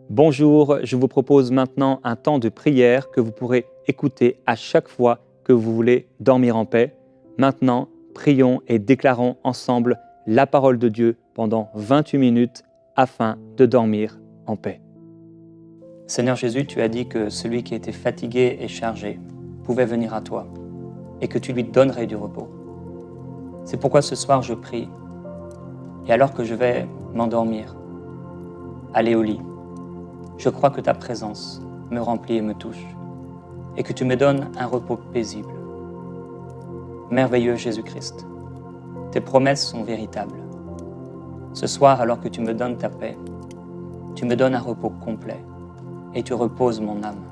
Bonjour, je vous propose maintenant un temps de prière que vous pourrez écouter à chaque fois que vous voulez dormir en paix. Maintenant, prions et déclarons ensemble la parole de Dieu pendant 28 minutes afin de dormir en paix. Seigneur Jésus, tu as dit que celui qui était fatigué et chargé pouvait venir à toi et que tu lui donnerais du repos. C'est pourquoi ce soir je prie et alors que je vais m'endormir, aller au lit, je crois que ta présence me remplit et me touche, et que tu me donnes un repos paisible. Merveilleux Jésus-Christ, tes promesses sont véritables. Ce soir, alors que tu me donnes ta paix, tu me donnes un repos complet, et tu reposes mon âme.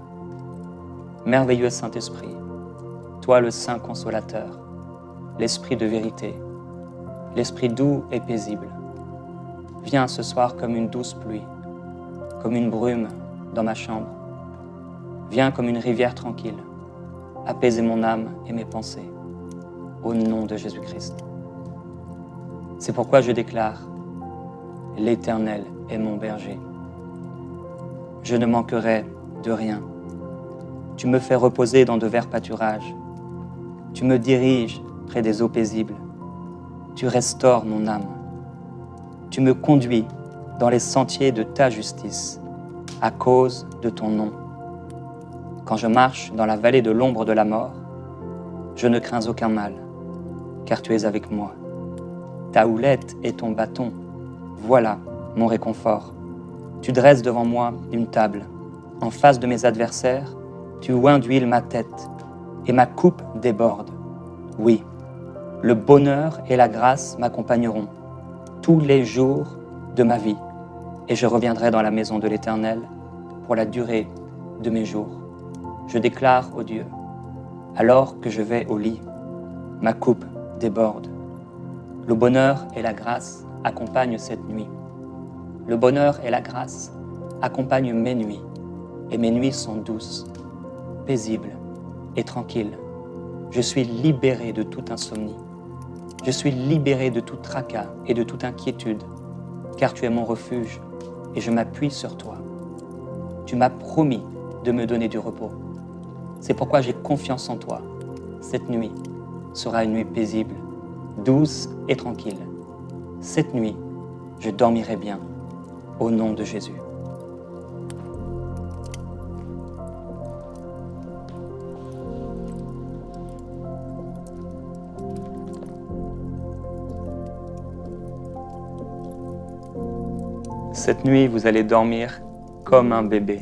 Merveilleux Saint-Esprit, toi le Saint Consolateur, l'Esprit de vérité, l'Esprit doux et paisible, viens ce soir comme une douce pluie, comme une brume dans ma chambre. Viens comme une rivière tranquille, apaiser mon âme et mes pensées, au nom de Jésus-Christ. C'est pourquoi je déclare, l'Éternel est mon berger. Je ne manquerai de rien. Tu me fais reposer dans de verts pâturages. Tu me diriges près des eaux paisibles. Tu restaures mon âme. Tu me conduis dans les sentiers de ta justice, à cause de ton nom. Quand je marche dans la vallée de l'ombre de la mort, je ne crains aucun mal, car tu es avec moi. Ta houlette et ton bâton, voilà mon réconfort. Tu dresses devant moi une table. En face de mes adversaires, tu oins d'huile ma tête, et ma coupe déborde. Oui, le bonheur et la grâce m'accompagneront tous les jours de ma vie, et je reviendrai dans la maison de l'Éternel pour la durée de mes jours. Je déclare, ô Dieu, alors que je vais au lit, ma coupe déborde. Le bonheur et la grâce accompagnent cette nuit. Le bonheur et la grâce accompagnent mes nuits, et mes nuits sont douces, paisibles et tranquilles. Je suis libéré de toute insomnie. Je suis libéré de tout tracas et de toute inquiétude, car tu es mon refuge et je m'appuie sur toi. Tu m'as promis de me donner du repos. C'est pourquoi j'ai confiance en toi. Cette nuit sera une nuit paisible, douce et tranquille. Cette nuit, je dormirai bien, au nom de Jésus. Cette nuit, vous allez dormir comme un bébé.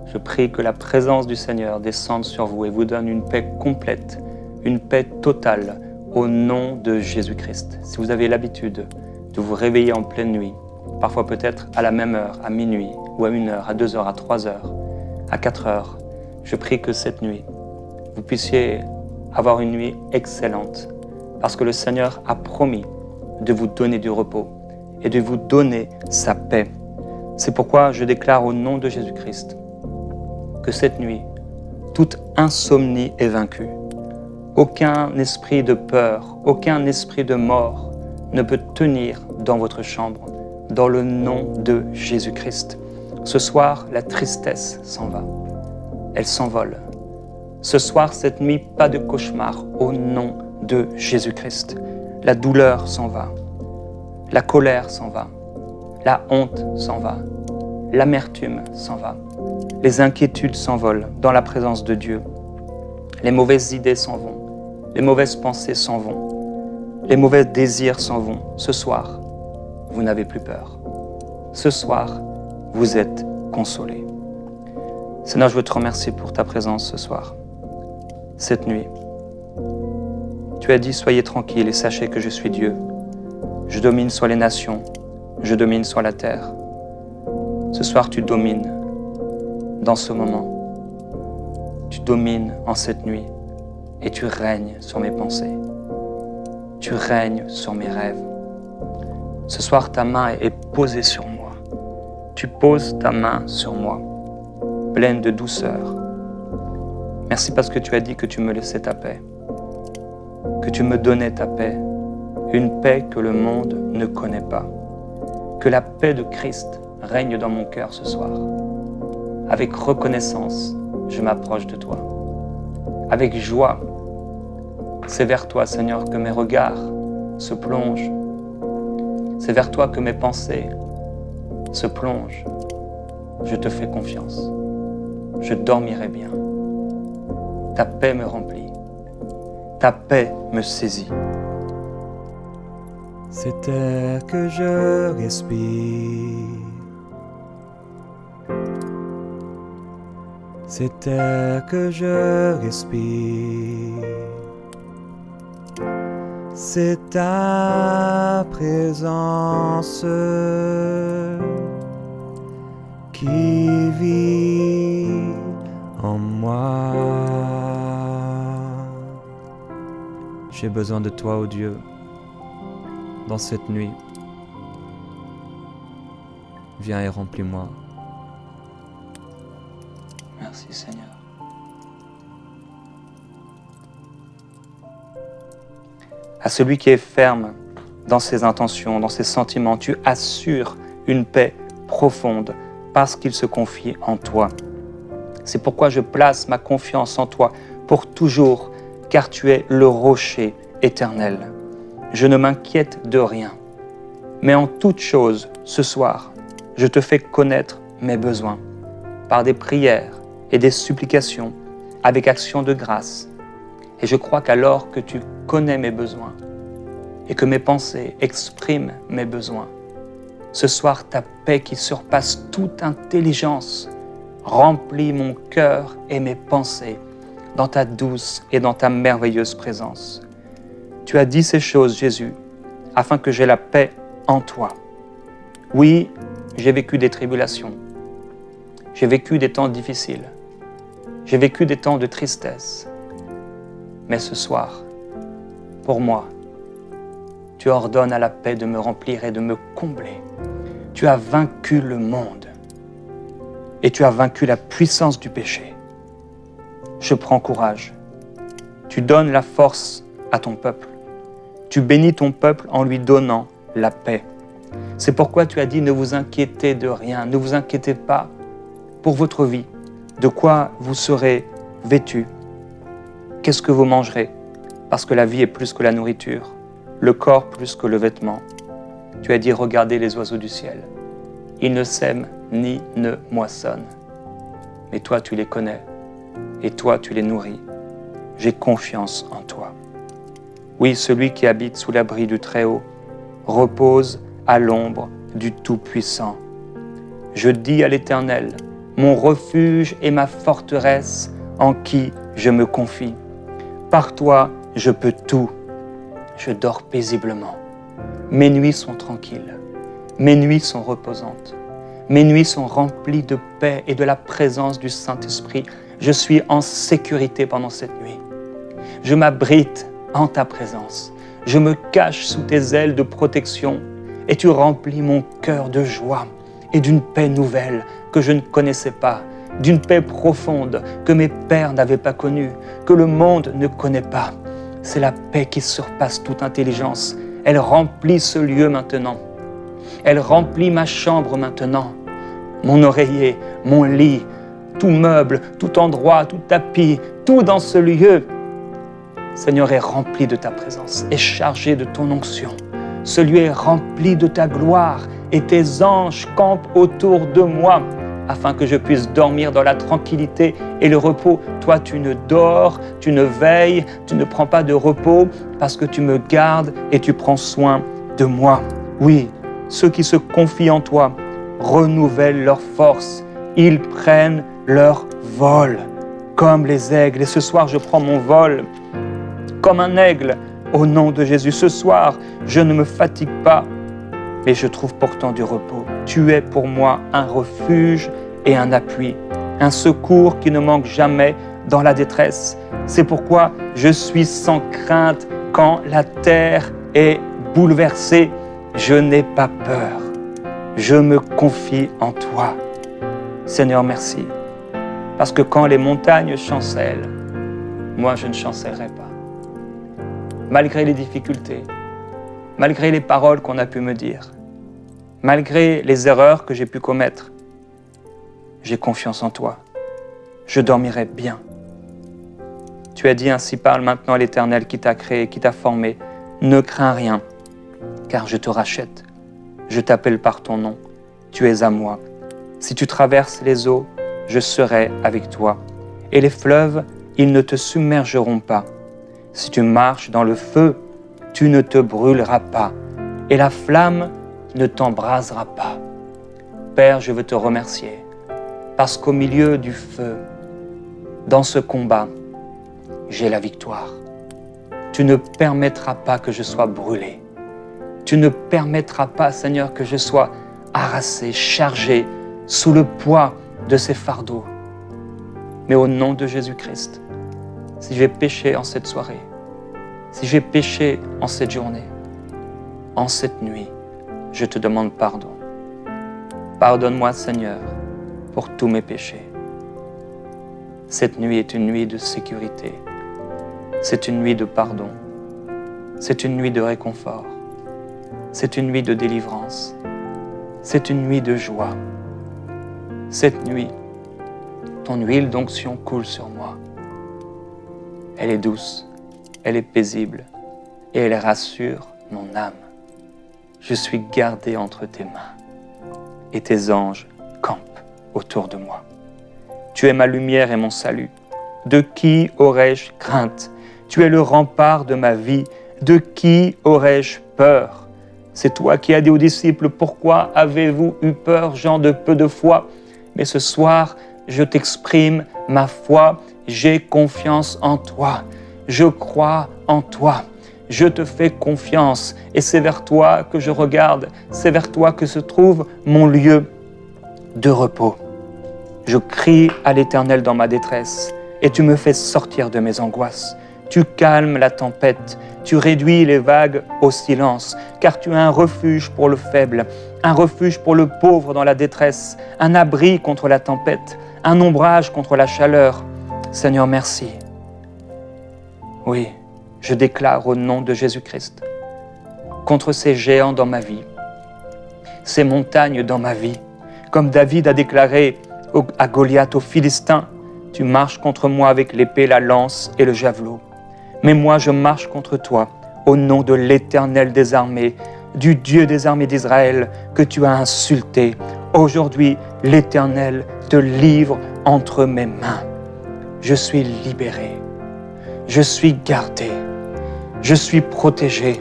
Je prie que la présence du Seigneur descende sur vous et vous donne une paix complète, une paix totale, au nom de Jésus-Christ. Si vous avez l'habitude de vous réveiller en pleine nuit, parfois peut-être à la même heure, à minuit, ou à 1h, à 2h, à 3h, à 4h, je prie que cette nuit, vous puissiez avoir une nuit excellente, parce que le Seigneur a promis de vous donner du repos et de vous donner sa paix. C'est pourquoi je déclare au nom de Jésus-Christ que cette nuit, toute insomnie est vaincue. Aucun esprit de peur, aucun esprit de mort ne peut tenir dans votre chambre, dans le nom de Jésus-Christ. Ce soir, la tristesse s'en va. Elle s'envole. Ce soir, cette nuit, pas de cauchemar, au nom de Jésus-Christ. La douleur s'en va. La colère s'en va, la honte s'en va, l'amertume s'en va, les inquiétudes s'envolent dans la présence de Dieu, les mauvaises idées s'en vont, les mauvaises pensées s'en vont, les mauvais désirs s'en vont. Ce soir, vous n'avez plus peur. Ce soir, vous êtes consolés. Seigneur, je veux te remercier pour ta présence ce soir, cette nuit. Tu as dit, soyez tranquilles et sachez que je suis Dieu. Je domine sur les nations, je domine sur la terre. Ce soir, tu domines dans ce moment. Tu domines en cette nuit et tu règnes sur mes pensées. Tu règnes sur mes rêves. Ce soir, ta main est posée sur moi. Tu poses ta main sur moi, pleine de douceur. Merci parce que tu as dit que tu me laissais ta paix, que tu me donnais ta paix, une paix que le monde ne connaît pas. Que la paix de Christ règne dans mon cœur ce soir. Avec reconnaissance, je m'approche de toi. Avec joie, c'est vers toi, Seigneur, que mes regards se plongent. C'est vers toi que mes pensées se plongent. Je te fais confiance. Je dormirai bien. Ta paix me remplit. Ta paix me saisit. Cet air que je respire, cet air que je respire, c'est ta présence qui vit en moi. J'ai besoin de toi, ô Dieu, dans cette nuit. Viens et remplis-moi. Merci Seigneur. À celui qui est ferme dans ses intentions, dans ses sentiments, tu assures une paix profonde parce qu'il se confie en toi. C'est pourquoi je place ma confiance en toi pour toujours, car tu es le rocher éternel. Je ne m'inquiète de rien, mais en toute chose, ce soir, je te fais connaître mes besoins par des prières et des supplications avec action de grâce. Et je crois qu'alors que tu connais mes besoins et que mes pensées expriment mes besoins, ce soir, ta paix qui surpasse toute intelligence remplit mon cœur et mes pensées dans ta douce et dans ta merveilleuse présence. Tu as dit ces choses, Jésus, afin que j'aie la paix en toi. Oui, j'ai vécu des tribulations. J'ai vécu des temps difficiles. J'ai vécu des temps de tristesse. Mais ce soir, pour moi, tu ordonnes à la paix de me remplir et de me combler. Tu as vaincu le monde et tu as vaincu la puissance du péché. Je prends courage. Tu donnes la force à ton peuple. Tu bénis ton peuple en lui donnant la paix. C'est pourquoi tu as dit, ne vous inquiétez de rien, ne vous inquiétez pas pour votre vie, de quoi vous serez vêtus. Qu'est-ce que vous mangerez? Parce que la vie est plus que la nourriture, le corps plus que le vêtement. Tu as dit, regardez les oiseaux du ciel. Ils ne sèment ni ne moissonnent. Mais toi, tu les connais et toi, tu les nourris. J'ai confiance en toi. Oui, celui qui habite sous l'abri du Très-Haut repose à l'ombre du Tout-Puissant. Je dis à l'Éternel, mon refuge et ma forteresse en qui je me confie. Par toi, je peux tout. Je dors paisiblement. Mes nuits sont tranquilles. Mes nuits sont reposantes. Mes nuits sont remplies de paix et de la présence du Saint-Esprit. Je suis en sécurité pendant cette nuit. Je m'abrite en ta présence. Je me cache sous tes ailes de protection et tu remplis mon cœur de joie et d'une paix nouvelle que je ne connaissais pas, d'une paix profonde que mes pères n'avaient pas connue, que le monde ne connaît pas. C'est la paix qui surpasse toute intelligence. Elle remplit ce lieu maintenant. Elle remplit ma chambre maintenant. Mon oreiller, mon lit, tout meuble, tout endroit, tout tapis, tout dans ce lieu, Seigneur, est rempli de ta présence, est chargé de ton onction. Ce lieu est rempli de ta gloire et tes anges campent autour de moi afin que je puisse dormir dans la tranquillité et le repos. Toi, tu ne dors, tu ne veilles, tu ne prends pas de repos parce que tu me gardes et tu prends soin de moi. Oui, ceux qui se confient en toi renouvellent leur force. Ils prennent leur vol comme les aigles. Et ce soir, je prends mon vol comme un aigle au nom de Jésus. Ce soir, je ne me fatigue pas, mais je trouve pourtant du repos. Tu es pour moi un refuge et un appui, un secours qui ne manque jamais dans la détresse. C'est pourquoi je suis sans crainte quand la terre est bouleversée. Je n'ai pas peur. Je me confie en toi. Seigneur, merci. Parce que quand les montagnes chancellent, moi je ne chancellerai pas. Malgré les difficultés, malgré les paroles qu'on a pu me dire, malgré les erreurs que j'ai pu commettre, j'ai confiance en toi. Je dormirai bien. Tu as dit ainsi parle maintenant l'Éternel qui t'a créé, qui t'a formé. Ne crains rien, car je te rachète. Je t'appelle par ton nom. Tu es à moi. Si tu traverses les eaux, je serai avec toi. Et les fleuves, ils ne te submergeront pas. Si tu marches dans le feu, tu ne te brûleras pas. Et la flamme ne t'embrasera pas. Père, je veux te remercier, parce qu'au milieu du feu, dans ce combat, j'ai la victoire. Tu ne permettras pas que je sois brûlé. Tu ne permettras pas, Seigneur, que je sois harassé, chargé, sous le poids de ces fardeaux. Mais au nom de Jésus-Christ, si j'ai péché en cette soirée, si j'ai péché en cette journée, en cette nuit, je te demande pardon. Pardonne-moi, Seigneur, pour tous mes péchés. Cette nuit est une nuit de sécurité. C'est une nuit de pardon. C'est une nuit de réconfort. C'est une nuit de délivrance. C'est une nuit de joie. Cette nuit, ton huile d'onction coule sur moi. Elle est douce, elle est paisible et elle rassure mon âme. Je suis gardé entre tes mains et tes anges campent autour de moi. Tu es ma lumière et mon salut. De qui aurais-je crainte? Tu es le rempart de ma vie. De qui aurais-je peur? C'est toi qui as dit aux disciples, pourquoi avez-vous eu peur, gens de peu de foi? Mais ce soir, je t'exprime ma foi, j'ai confiance en toi, je crois en toi, je te fais confiance et c'est vers toi que je regarde, c'est vers toi que se trouve mon lieu de repos. Je crie à l'Éternel dans ma détresse et tu me fais sortir de mes angoisses. Tu calmes la tempête, tu réduis les vagues au silence, car tu es un refuge pour le faible, un refuge pour le pauvre dans la détresse, un abri contre la tempête, un ombrage contre la chaleur. Seigneur, merci. Oui, je déclare au nom de Jésus-Christ, contre ces géants dans ma vie, ces montagnes dans ma vie, comme David a déclaré à Goliath, aux Philistins, tu marches contre moi avec l'épée, la lance et le javelot. Mais moi, je marche contre toi au nom de l'Éternel des armées, du Dieu des armées d'Israël que tu as insulté. Aujourd'hui, l'Éternel te livre entre mes mains. Je suis libéré, je suis gardé, je suis protégé.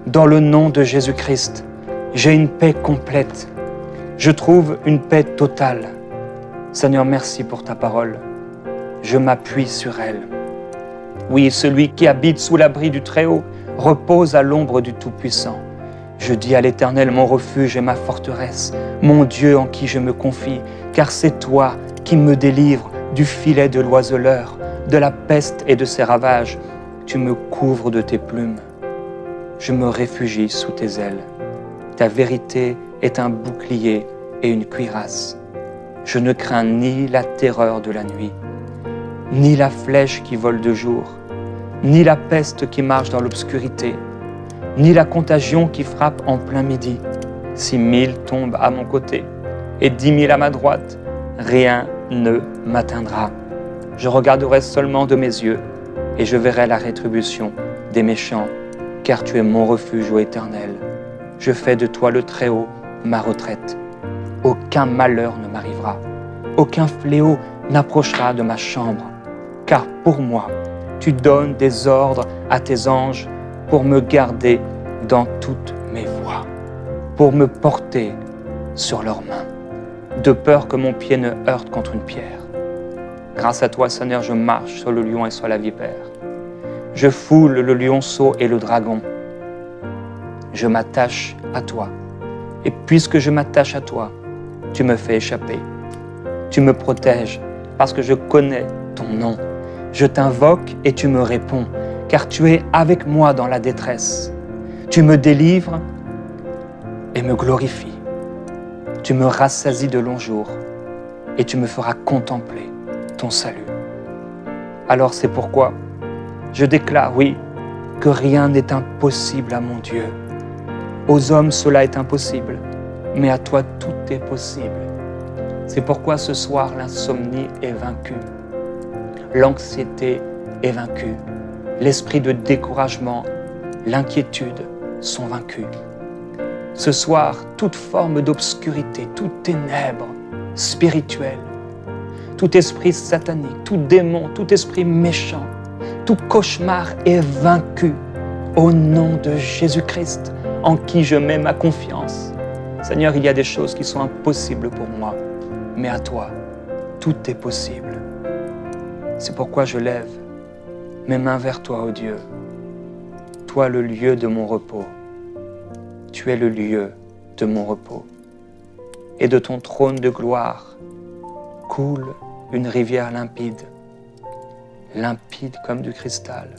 Dans le nom de Jésus-Christ, j'ai une paix complète. Je trouve une paix totale. Seigneur, merci pour ta parole. Je m'appuie sur elle. Oui, celui qui habite sous l'abri du Très-Haut repose à l'ombre du Tout-Puissant. Je dis à l'Éternel, mon refuge et ma forteresse, mon Dieu en qui je me confie, car c'est toi qui me délivres du filet de l'oiseleur, de la peste et de ses ravages. Tu me couvres de tes plumes. Je me réfugie sous tes ailes. Ta vérité est un bouclier et une cuirasse. Je ne crains ni la terreur de la nuit, ni la flèche qui vole de jour, ni la peste qui marche dans l'obscurité, ni la contagion qui frappe en plein midi. Si 1000 tombent à mon côté et 10 000 à ma droite, rien ne m'atteindra. Je regarderai seulement de mes yeux et je verrai la rétribution des méchants, car tu es mon refuge, ô Éternel. Je fais de toi le Très-Haut ma retraite. Aucun malheur ne m'arrivera, aucun fléau n'approchera de ma chambre, car pour moi, tu donnes des ordres à tes anges pour me garder dans toutes mes voies, pour me porter sur leurs mains, de peur que mon pied ne heurte contre une pierre. Grâce à toi, Seigneur, je marche sur le lion et sur la vipère. Je foule le lionceau et le dragon. Je m'attache à toi. Et puisque je m'attache à toi, tu me fais échapper. Tu me protèges parce que je connais ton nom. Je t'invoque et tu me réponds, car tu es avec moi dans la détresse. Tu me délivres et me glorifies. Tu me rassasies de longs jours et tu me feras contempler ton salut. Alors c'est pourquoi je déclare, oui, que rien n'est impossible à mon Dieu. Aux hommes, cela est impossible, mais à toi tout est possible. C'est pourquoi ce soir l'insomnie est vaincue, l'anxiété est vaincue, l'esprit de découragement, l'inquiétude sont vaincus. Ce soir, toute forme d'obscurité, toute ténèbre spirituelle, tout esprit satanique, tout démon, tout esprit méchant, tout cauchemar est vaincu au nom de Jésus-Christ, en qui je mets ma confiance. Seigneur, il y a des choses qui sont impossibles pour moi, mais à toi, tout est possible. C'est pourquoi je lève mes mains vers toi, ô Dieu, toi le lieu de mon repos. Tu es le lieu de mon repos. Et de ton trône de gloire coule une rivière limpide, limpide comme du cristal,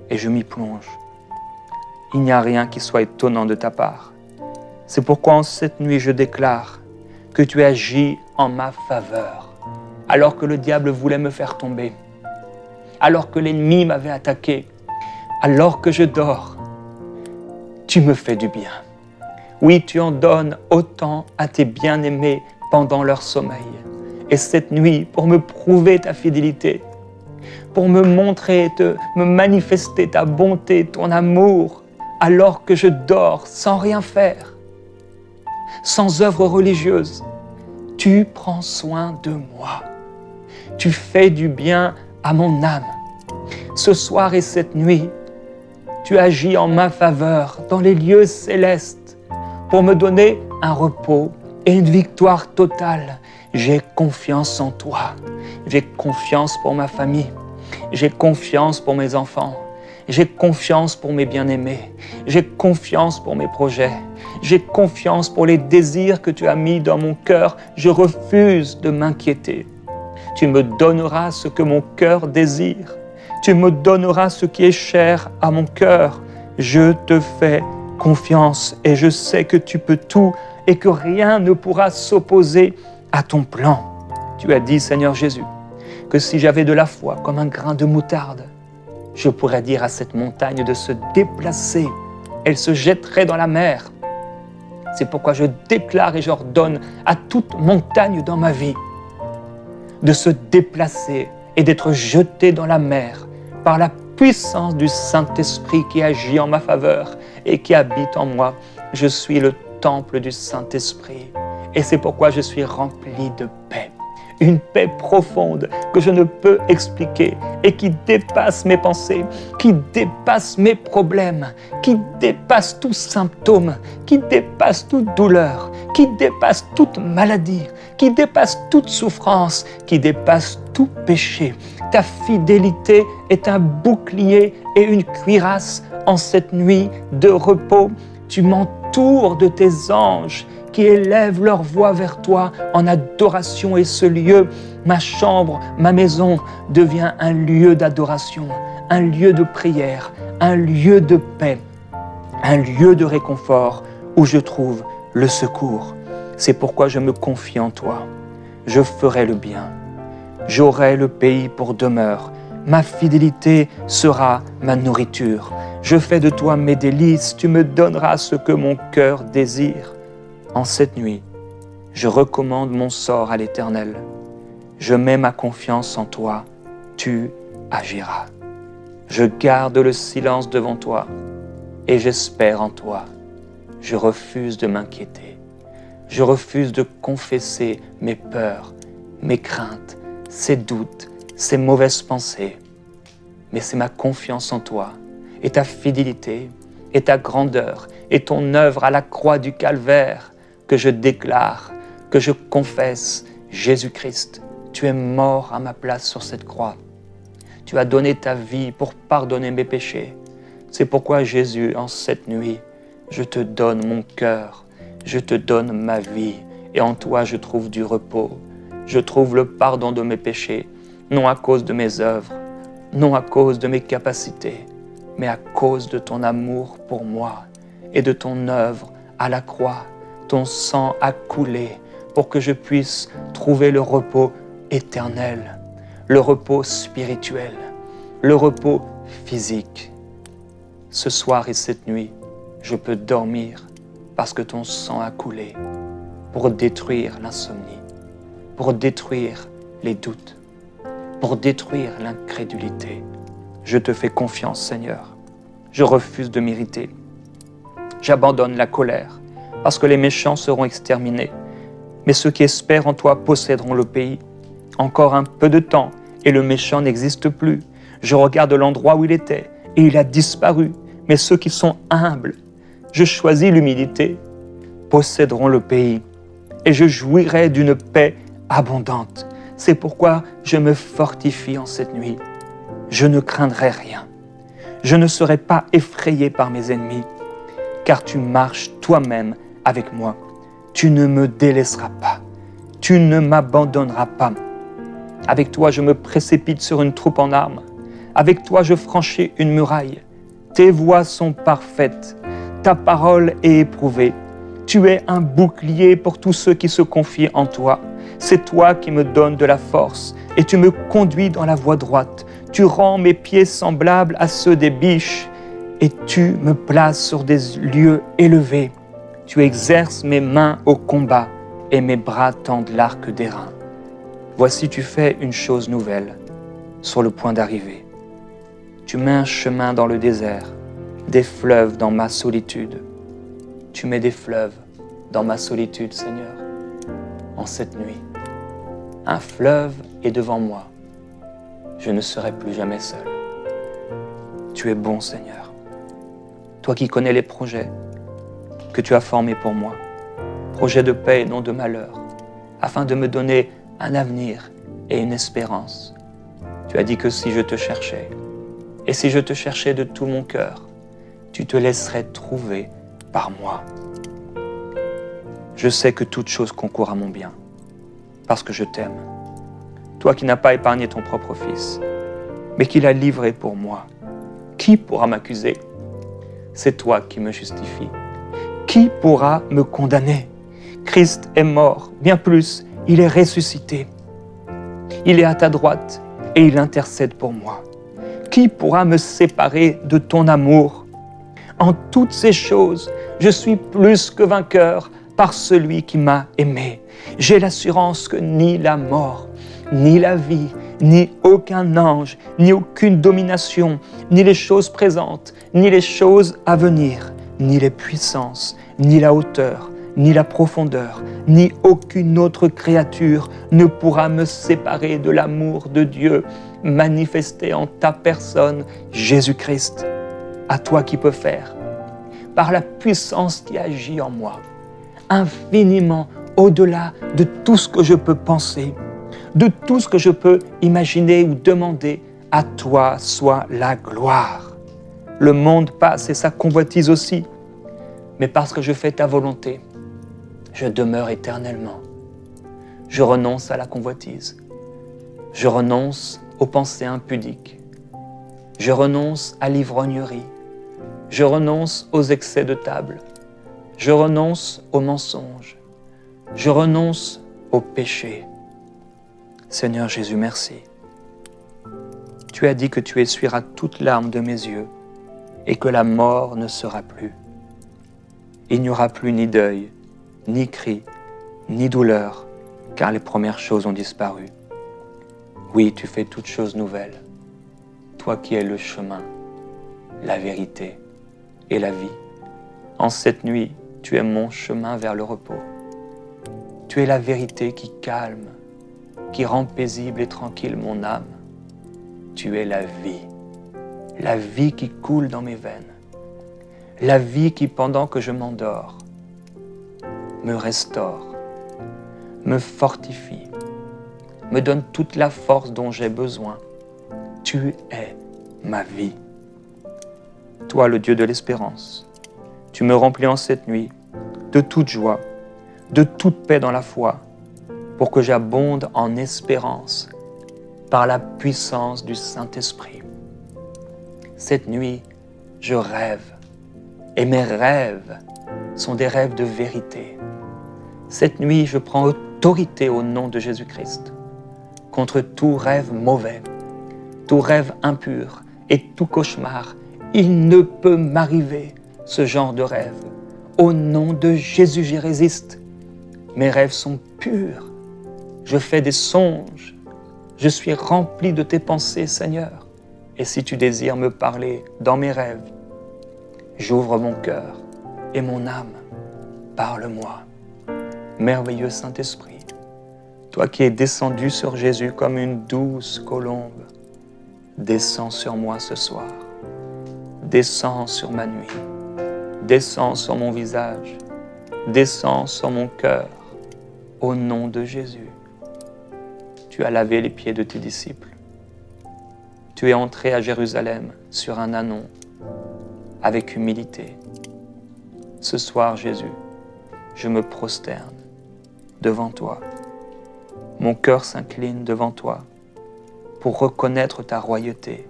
et je m'y plonge. Il n'y a rien qui soit étonnant de ta part. C'est pourquoi en cette nuit je déclare que tu agis en ma faveur, alors que le diable voulait me faire tomber, alors que l'ennemi m'avait attaqué, alors que je dors. Tu me fais du bien. Oui, tu en donnes autant à tes bien-aimés pendant leur sommeil. Et cette nuit, pour me prouver ta fidélité, pour me montrer, me manifester ta bonté, ton amour, alors que je dors sans rien faire, sans œuvre religieuse, tu prends soin de moi. Tu fais du bien à mon âme. Ce soir et cette nuit, tu agis en ma faveur dans les lieux célestes pour me donner un repos et une victoire totale. J'ai confiance en toi. J'ai confiance pour ma famille. J'ai confiance pour mes enfants. J'ai confiance pour mes bien-aimés. J'ai confiance pour mes projets. J'ai confiance pour les désirs que tu as mis dans mon cœur. Je refuse de m'inquiéter. Tu me donneras ce que mon cœur désire. Tu me donneras ce qui est cher à mon cœur. Je te fais confiance et je sais que tu peux tout et que rien ne pourra s'opposer à ton plan. Tu as dit, Seigneur Jésus, que si j'avais de la foi comme un grain de moutarde, je pourrais dire à cette montagne de se déplacer. Elle se jetterait dans la mer. C'est pourquoi je déclare et j'ordonne à toute montagne dans ma vie de se déplacer et d'être jetée dans la mer par la puissance du Saint-Esprit qui agit en ma faveur et qui habite en moi. Je suis le temple du Saint-Esprit et c'est pourquoi je suis rempli de paix. Une paix profonde que je ne peux expliquer et qui dépasse mes pensées, qui dépasse mes problèmes, qui dépasse tout symptôme, qui dépasse toute douleur, qui dépasse toute maladie, qui dépasse toute souffrance, qui dépasse tout péché. Ta fidélité est un bouclier et une cuirasse en cette nuit de repos. Tu m'entoures de tes anges qui élèvent leur voix vers toi en adoration et ce lieu, ma chambre, ma maison, devient un lieu d'adoration, un lieu de prière, un lieu de paix, un lieu de réconfort où je trouve le secours. C'est pourquoi je me confie en toi. Je ferai le bien. J'aurai le pays pour demeure. Ma fidélité sera ma nourriture. Je fais de toi mes délices. Tu me donneras ce que mon cœur désire. En cette nuit, je recommande mon sort à l'Éternel. Je mets ma confiance en toi. Tu agiras. Je garde le silence devant toi et j'espère en toi. Je refuse de m'inquiéter. Je refuse de confesser mes peurs, mes craintes, ces doutes, ces mauvaises pensées. Mais c'est ma confiance en toi et ta fidélité et ta grandeur et ton œuvre à la croix du calvaire que je déclare, que je confesse, Jésus-Christ, tu es mort à ma place sur cette croix. Tu as donné ta vie pour pardonner mes péchés. C'est pourquoi Jésus, en cette nuit, je te donne mon cœur, je te donne ma vie et en toi je trouve du repos. Je trouve le pardon de mes péchés, non à cause de mes œuvres, non à cause de mes capacités, mais à cause de ton amour pour moi et de ton œuvre à la croix. Ton sang a coulé pour que je puisse trouver le repos éternel, le repos spirituel, le repos physique. Ce soir et cette nuit, je peux dormir parce que ton sang a coulé. pour détruire l'insomnie, pour détruire les doutes, pour détruire l'incrédulité. Je te fais confiance, Seigneur. Je refuse de m'irriter. J'abandonne la colère, parce que les méchants seront exterminés. Mais ceux qui espèrent en toi posséderont le pays. Encore un peu de temps, et le méchant n'existe plus. Je regarde l'endroit où il était, et il a disparu. Mais ceux qui sont humbles, je choisis l'humilité, posséderont le pays. Et je jouirai d'une paix abondante. C'est pourquoi je me fortifie en cette nuit. Je ne craindrai rien. Je ne serai pas effrayé par mes ennemis, car tu marches toi-même avec moi. Tu ne me délaisseras pas. Tu ne m'abandonneras pas. Avec toi, je me précipite sur une troupe en armes. Avec toi, je franchis une muraille. Tes voies sont parfaites. Ta parole est éprouvée. Tu es un bouclier pour tous ceux qui se confient en toi. C'est toi qui me donnes de la force et tu me conduis dans la voie droite. Tu rends mes pieds semblables à ceux des biches et tu me places sur des lieux élevés. Tu exerces mes mains au combat et mes bras tendent l'arc d'airain. Voici, tu fais une chose nouvelle, sur le point d'arriver. Tu mets un chemin dans le désert, des fleuves dans ma solitude. Tu mets des fleuves dans ma solitude, Seigneur, en cette nuit. Un fleuve est devant moi. Je ne serai plus jamais seul. Tu es bon, Seigneur. Toi qui connais les projets que tu as formés pour moi, projets de paix et non de malheur, afin de me donner un avenir et une espérance. Tu as dit que si je te cherchais, et si je te cherchais de tout mon cœur, tu te laisserais trouver par moi. Je sais que toute chose concourt à mon bien, parce que je t'aime. Toi qui n'as pas épargné ton propre Fils, mais qui l'as livré pour moi. Qui pourra m'accuser? C'est toi qui me justifies. Qui pourra me condamner? Christ est mort, bien plus, il est ressuscité. Il est à ta droite et il intercède pour moi. Qui pourra me séparer de ton amour? En toutes ces choses, je suis plus que vainqueur par celui qui m'a aimé. J'ai l'assurance que ni la mort, ni la vie, ni aucun ange, ni aucune domination, ni les choses présentes, ni les choses à venir, ni les puissances, ni la hauteur, ni la profondeur, ni aucune autre créature ne pourra me séparer de l'amour de Dieu manifesté en ta personne, Jésus-Christ. À toi qui peux faire, par la puissance qui agit en moi, infiniment au-delà de tout ce que je peux penser, de tout ce que je peux imaginer ou demander, à toi soit la gloire. Le monde passe et sa convoitise aussi, mais parce que je fais ta volonté, je demeure éternellement. Je renonce à la convoitise. Je renonce aux pensées impudiques. Je renonce à l'ivrognerie. Je renonce aux excès de table. Je renonce aux mensonges. Je renonce au péché. Seigneur Jésus, merci. Tu as dit que tu essuieras toute larme de mes yeux et que la mort ne sera plus. Il n'y aura plus ni deuil, ni cri, ni douleur, car les premières choses ont disparu. Oui, tu fais toutes choses nouvelles, toi qui es le chemin, la vérité et la vie. En cette nuit, tu es mon chemin vers le repos. Tu es la vérité qui calme, qui rend paisible et tranquille mon âme. Tu es la vie qui coule dans mes veines, la vie qui, pendant que je m'endors, me restaure, me fortifie, me donne toute la force dont j'ai besoin. Tu es ma vie. Toi, le Dieu de l'espérance, tu me remplis en cette nuit de toute joie, de toute paix dans la foi, pour que j'abonde en espérance par la puissance du Saint-Esprit. Cette nuit, je rêve, et mes rêves sont des rêves de vérité. Cette nuit, je prends autorité au nom de Jésus-Christ contre tout rêve mauvais, tout rêve impur et tout cauchemar. Il ne peut m'arriver ce genre de rêve. Au nom de Jésus, j'y résiste. Mes rêves sont purs. Je fais des songes. Je suis rempli de tes pensées, Seigneur. Et si tu désires me parler dans mes rêves, j'ouvre mon cœur et mon âme. Parle-moi. Merveilleux Saint-Esprit, toi qui es descendu sur Jésus comme une douce colombe, descends sur moi ce soir. Descends sur ma nuit. Descends sur mon visage. Descends sur mon cœur. Au nom de Jésus. Tu as lavé les pieds de tes disciples. Tu es entré à Jérusalem sur un ânon, avec humilité. Ce soir, Jésus, je me prosterne devant toi. Mon cœur s'incline devant toi pour reconnaître ta royauté,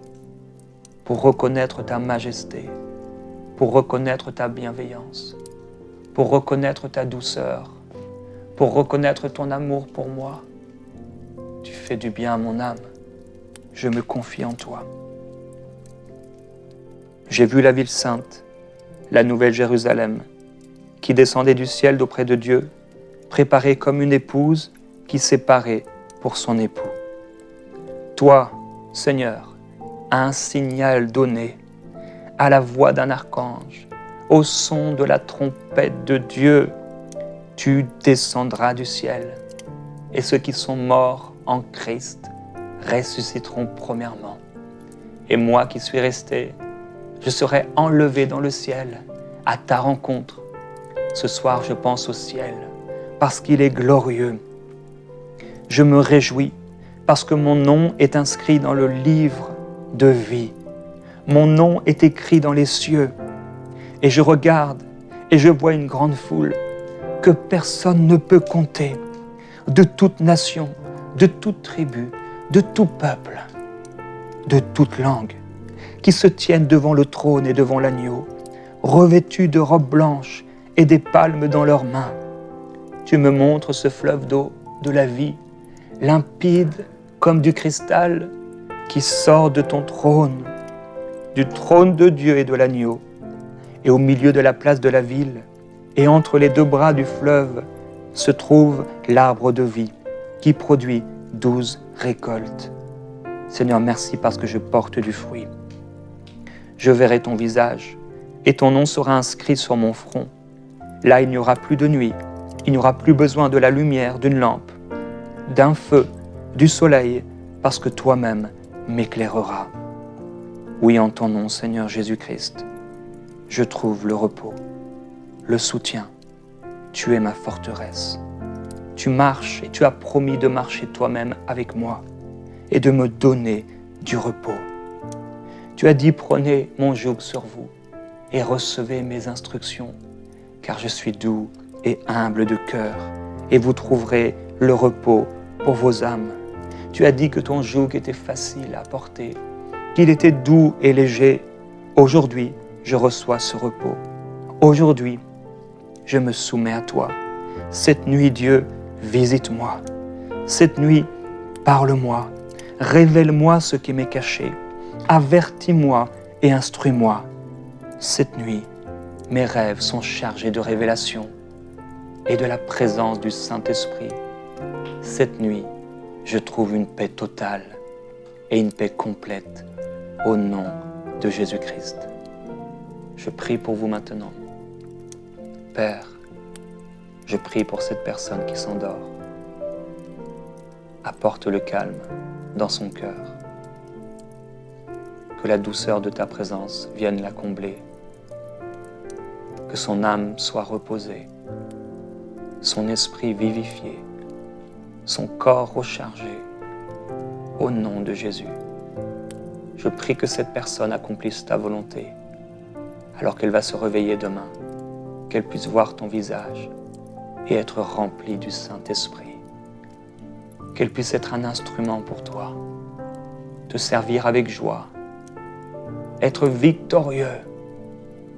pour reconnaître ta majesté, pour reconnaître ta bienveillance, pour reconnaître ta douceur, pour reconnaître ton amour pour moi. Tu fais du bien à mon âme. Je me confie en toi. J'ai vu la ville sainte, la nouvelle Jérusalem, qui descendait du ciel d'auprès de Dieu, préparée comme une épouse qui s'est parée pour son époux. Toi, Seigneur, à un signal donné, à la voix d'un archange, au son de la trompette de Dieu, tu descendras du ciel, et ceux qui sont morts en Christ ressusciteront premièrement. Et moi qui suis resté, je serai enlevé dans le ciel à ta rencontre. Ce soir, je pense au ciel parce qu'il est glorieux. Je me réjouis parce que mon nom est inscrit dans le livre de vie. Mon nom est écrit dans les cieux. Et je regarde et je vois une grande foule que personne ne peut compter, de toute nation, de toute tribu, de tout peuple, de toute langue, qui se tiennent devant le trône et devant l'agneau, revêtus de robes blanches et des palmes dans leurs mains. Tu me montres ce fleuve d'eau de la vie, limpide comme du cristal, qui sort de ton trône, du trône de Dieu et de l'agneau. Et au milieu de la place de la ville, et entre les deux bras du fleuve, se trouve l'arbre de vie, qui produit 12 récoltes. Seigneur, merci parce que je porte du fruit. Je verrai ton visage, et ton nom sera inscrit sur mon front. Là, il n'y aura plus de nuit, il n'y aura plus besoin de la lumière, d'une lampe, d'un feu, du soleil, parce que toi-même m'éclaireras. Oui, en ton nom, Seigneur Jésus-Christ, je trouve le repos, le soutien. Tu es ma forteresse. Tu marches et tu as promis de marcher toi-même avec moi et de me donner du repos. Tu as dit, prenez mon joug sur vous et recevez mes instructions, car je suis doux et humble de cœur, et vous trouverez le repos pour vos âmes. Tu as dit que ton joug était facile à porter, qu'il était doux et léger. Aujourd'hui, je reçois ce repos. Aujourd'hui, je me soumets à toi. Cette nuit, Dieu, visite-moi. Cette nuit, parle-moi. Révèle-moi ce qui m'est caché. Avertis-moi et instruis-moi. Cette nuit, mes rêves sont chargés de révélations et de la présence du Saint-Esprit. Cette nuit, je trouve une paix totale et une paix complète au nom de Jésus-Christ. Je prie pour vous maintenant. Père, je prie pour cette personne qui s'endort. Apporte le calme dans son cœur. Que la douceur de ta présence vienne la combler. Que son âme soit reposée, son esprit vivifié, son corps rechargé. Au nom de Jésus, je prie que cette personne accomplisse ta volonté, alors qu'elle va se réveiller demain, qu'elle puisse voir ton visage et être remplie du Saint-Esprit, qu'elle puisse être un instrument pour toi, te servir avec joie, être victorieux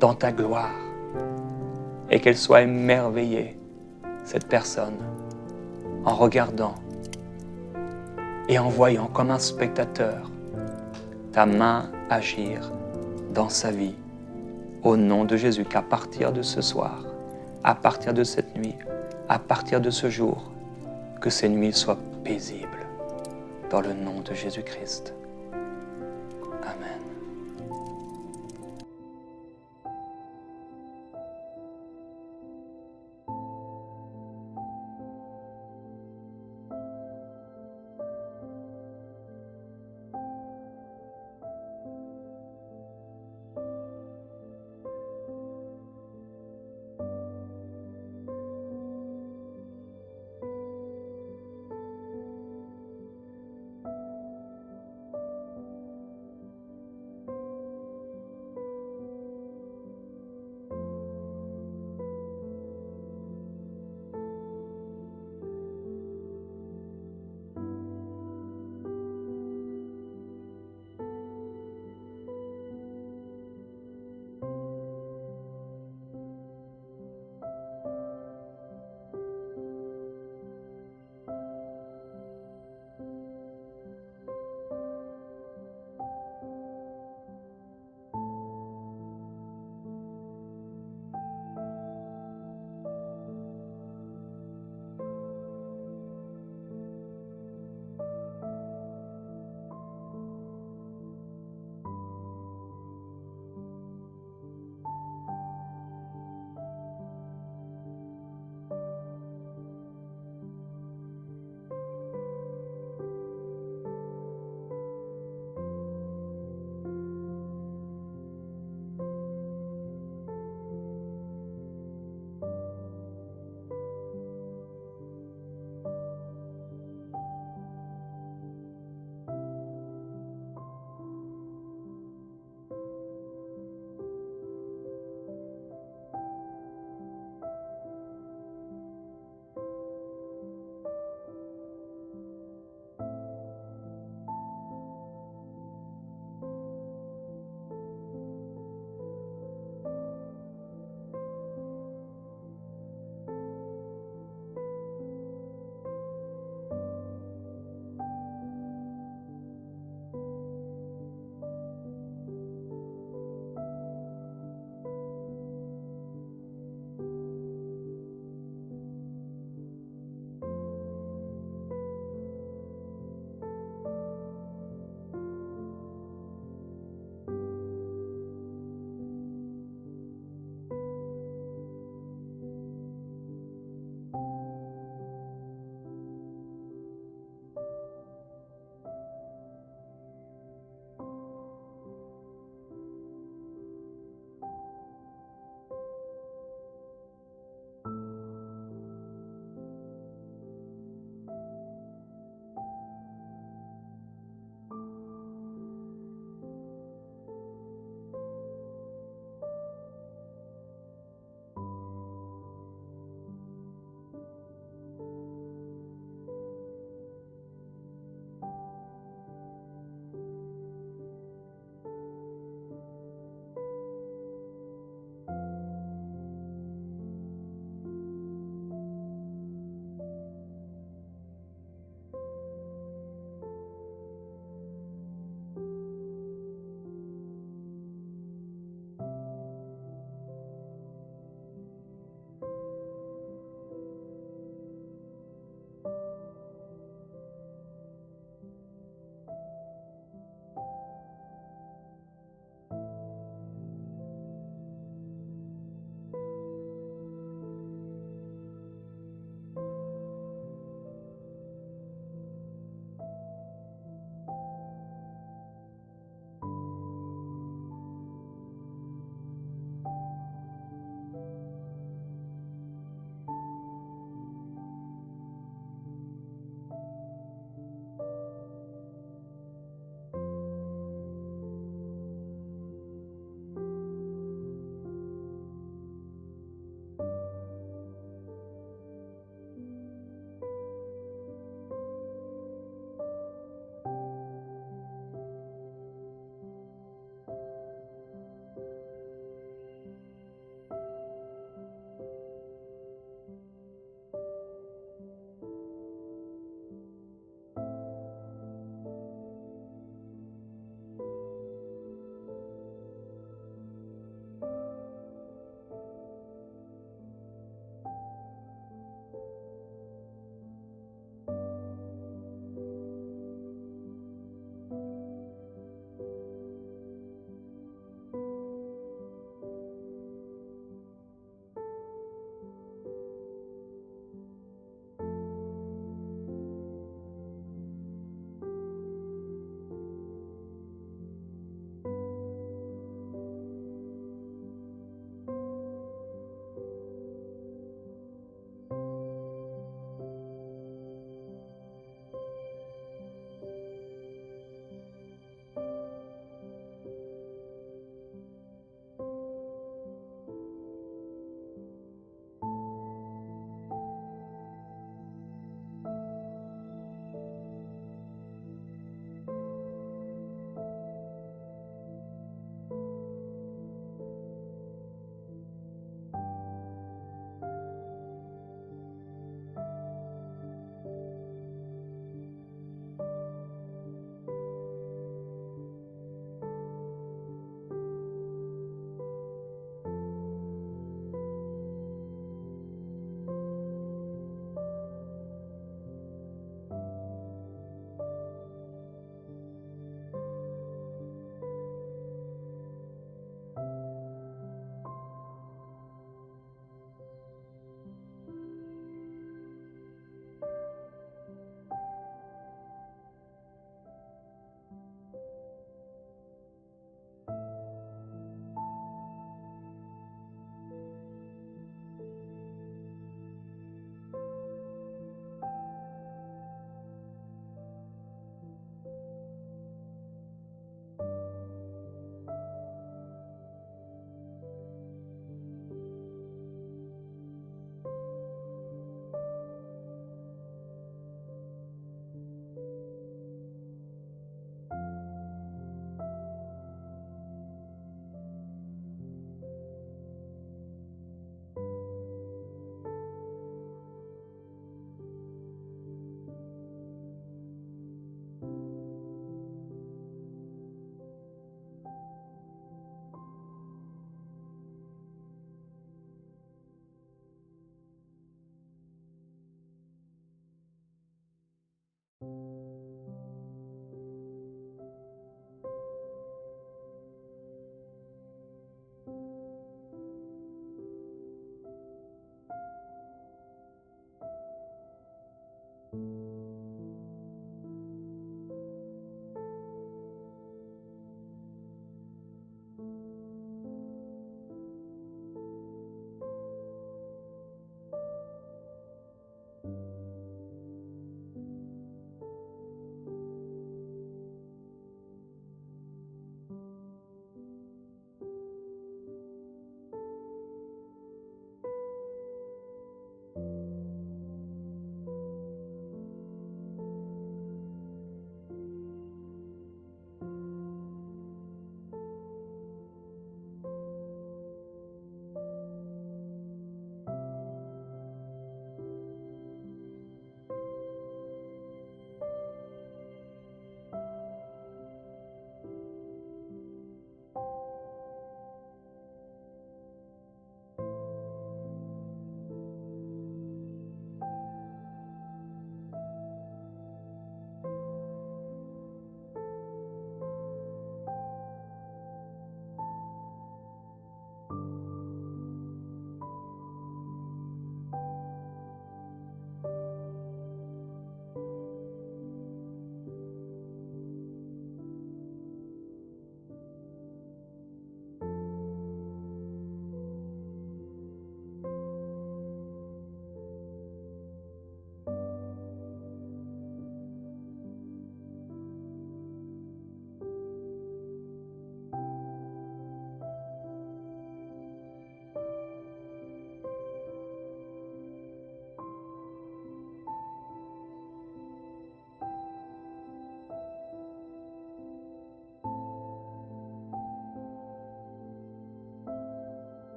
dans ta gloire, et qu'elle soit émerveillée, cette personne, en regardant et en voyant comme un spectateur ta main agir dans sa vie. Au nom de Jésus, qu'à partir de ce soir, à partir de cette nuit, à partir de ce jour, que ces nuits soient paisibles. Dans le nom de Jésus-Christ. Amen.